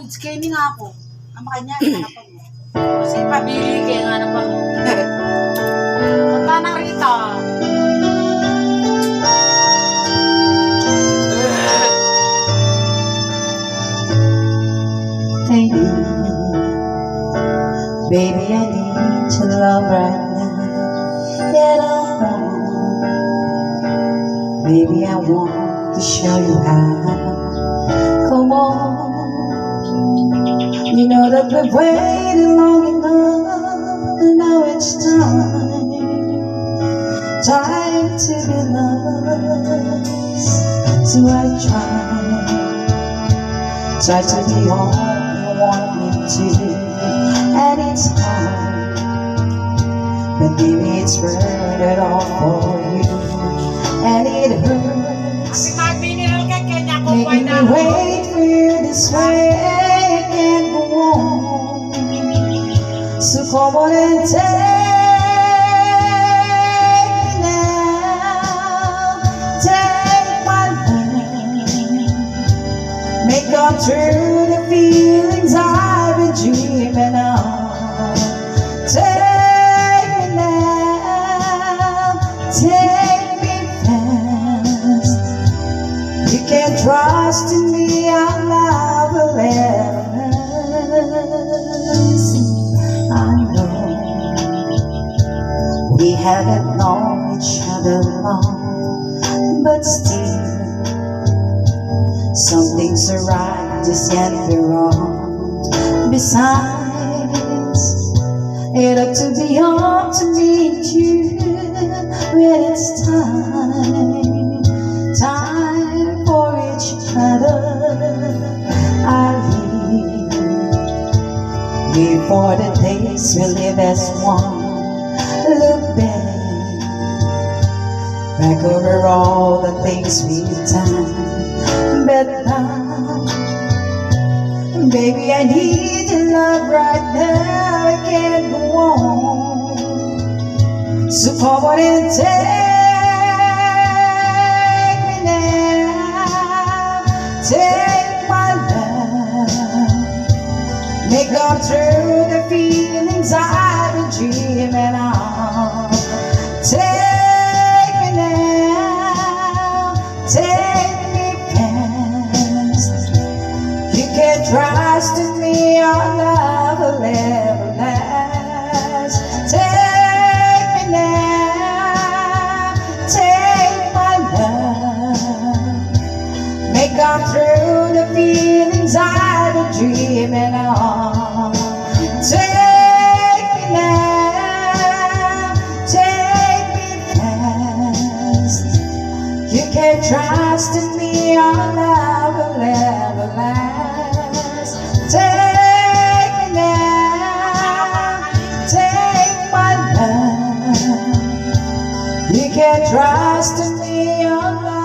Skinny nga ako. Ang makanya, hanapan mo. Kasi pabili kayo nga hanapan mo. Punta na rito. Hey, baby, I need your love right now. Get on wrong. Baby, I want to show you how. Come on. You know that we've waited long enough, and now it's time to be lost. So I try to be all you want me to, and it's hard, but baby it's worth it all for you, and it hurts making me wait for you this way. So come on and take me now, take my hand, make come true the feelings I've been dreaming of. Take me now, take me fast. You can trust in me, I'll never let. I know we haven't known each other long, but still some things are right, just can't be wrong. Besides, it ought to be up to meet you when it's time for each other. Before the days we live as one, look back over all the things we've done. But now, baby, I need your love right now. I can't go on. So come on and take me now, take my love. Make come true the feelings I've been dreaming of. Take me now, take me past. You can trust in me, our love will never last. Take me now, take my love. Make come true the feelings I've been dreaming of. Take me now, take me fast. You can trust in me, our love will never last. Take me now, take my love. You can trust in me, our love.